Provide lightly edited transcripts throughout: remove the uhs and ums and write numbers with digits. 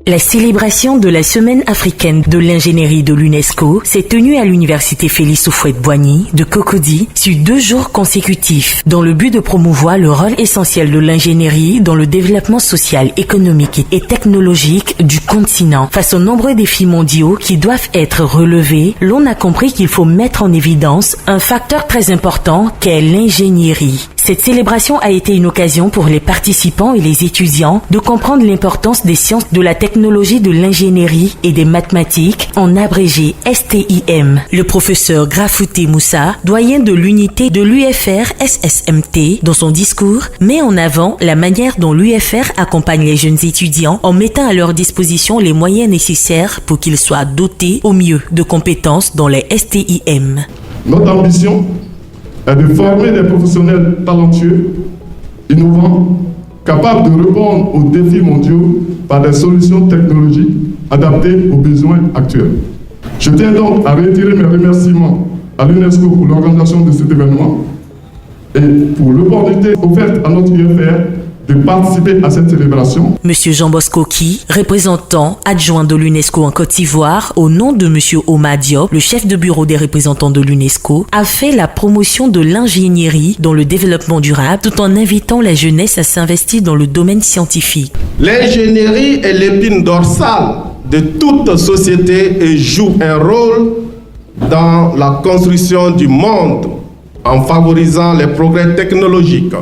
La célébration de la Semaine africaine de l'ingénierie de l'UNESCO s'est tenue à l'université Félix Houphouët-Boigny de Cocody sur 2 jours consécutifs dans le but de promouvoir le rôle essentiel de l'ingénierie dans le développement social, économique et technologique du continent. Face aux nombreux défis mondiaux qui doivent être relevés, l'on a compris qu'il faut mettre en évidence un facteur très important qu'est l'ingénierie. Cette célébration a été une occasion pour les participants et les étudiants de comprendre l'importance des sciences de la technologie de l'ingénierie et des mathématiques, en abrégé STIM. Le professeur Grafouté Moussa, doyen de l'unité de l'UFR SSMT, dans son discours, met en avant la manière dont l'UFR accompagne les jeunes étudiants en mettant à leur disposition les moyens nécessaires pour qu'ils soient dotés au mieux de compétences dans les STIM. Notre ambition est de former des professionnels talentueux, innovants, capables de répondre aux défis mondiaux par des solutions technologiques adaptées aux besoins actuels. Je tiens donc à réitérer mes remerciements à l'UNESCO pour l'organisation de cet événement et pour l'opportunité offerte à notre UFR de participer à cette célébration. Monsieur Jean Bosco Ki, représentant adjoint de l'UNESCO en Côte d'Ivoire, au nom de Monsieur Omar Diop, le chef de bureau des représentants de l'UNESCO, a fait la promotion de l'ingénierie dans le développement durable tout en invitant la jeunesse à s'investir dans le domaine scientifique. L'ingénierie est l'épine dorsale de toute société et joue un rôle dans la construction du monde en favorisant les progrès technologiques,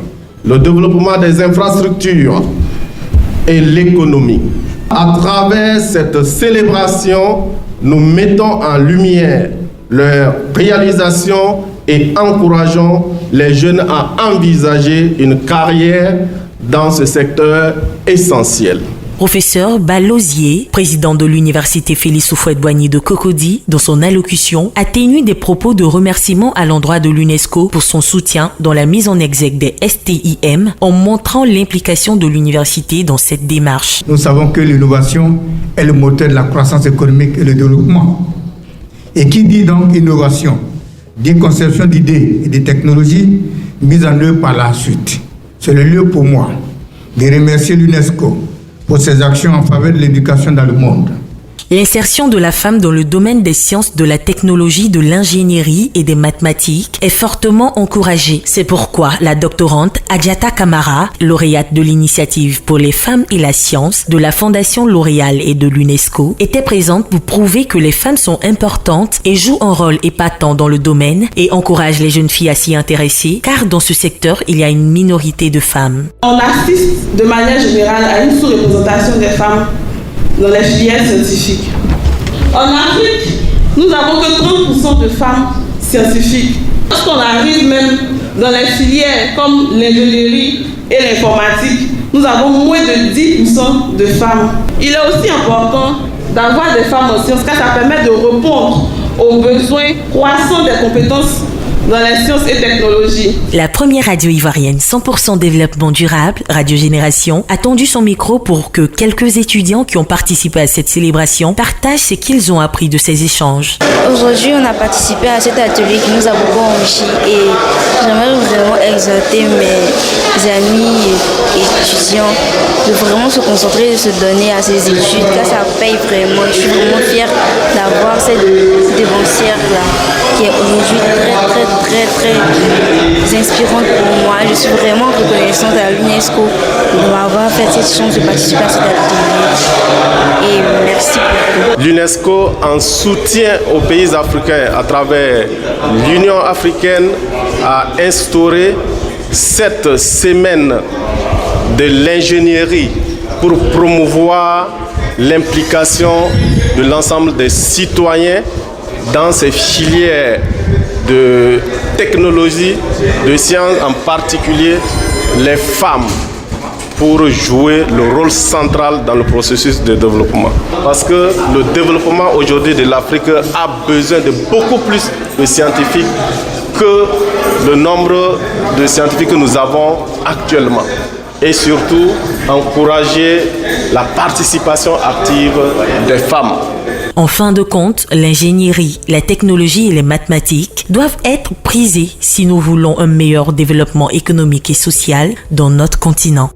le développement des infrastructures et l'économie. À travers cette célébration, nous mettons en lumière leur réalisation et encourageons les jeunes à envisager une carrière dans ce secteur essentiel. Professeur Balosier, président de l'université Félix Houphouët-Boigny de Cocody, dans son allocution, a tenu des propos de remerciement à l'endroit de l'UNESCO pour son soutien dans la mise en exergue des STIM en montrant l'implication de l'université dans cette démarche. Nous savons que l'innovation est le moteur de la croissance économique et le développement. Et qui dit donc innovation, dit conception d'idées et de technologies mises en œuvre par la suite. C'est le lieu pour moi de remercier l'UNESCO pour ses actions en faveur de l'éducation dans le monde. L'insertion de la femme dans le domaine des sciences de la technologie, de l'ingénierie et des mathématiques est fortement encouragée. C'est pourquoi la doctorante Adjata Kamara, lauréate de l'initiative pour les femmes et la science de la Fondation L'Oréal et de l'UNESCO, était présente pour prouver que les femmes sont importantes et jouent un rôle épatant dans le domaine et encourage les jeunes filles à s'y intéresser, car dans ce secteur, il y a une minorité de femmes. On assiste de manière générale à une sous-représentation des femmes dans les filières scientifiques. En Afrique, nous n'avons que 30% de femmes scientifiques. Lorsqu'on arrive même dans les filières comme l'ingénierie et l'informatique, nous avons moins de 10% de femmes. Il est aussi important d'avoir des femmes en sciences car ça permet de répondre aux besoins croissants des compétences dans les sciences et technologies. La première radio ivoirienne 100% développement durable, Radio Génération, a tendu son micro pour que quelques étudiants qui ont participé à cette célébration partagent ce qu'ils ont appris de ces échanges. Aujourd'hui, on a participé à cet atelier qui nous a beaucoup enrichi et j'aimerais vraiment exhorter mes amis et étudiants de vraiment se concentrer et se donner à ces études car ça paye vraiment. Je suis vraiment fière d'avoir cette dévancière-là qui est aujourd'hui très inspirante pour moi. Je suis vraiment reconnaissante à l'UNESCO de m'avoir fait cette chance de participer à cet atelier. Et merci beaucoup. L'UNESCO, en soutien aux pays africains à travers l'Union africaine, a instauré cette semaine de l'ingénierie pour promouvoir l'implication de l'ensemble des citoyens dans ces filières de technologie, de sciences, en particulier les femmes, pour jouer le rôle central dans le processus de développement. Parce que le développement aujourd'hui de l'Afrique a besoin de beaucoup plus de scientifiques que le nombre de scientifiques que nous avons actuellement. Et surtout, encourager la participation active des femmes. En fin de compte, l'ingénierie, la technologie et les mathématiques doivent être prisées si nous voulons un meilleur développement économique et social dans notre continent.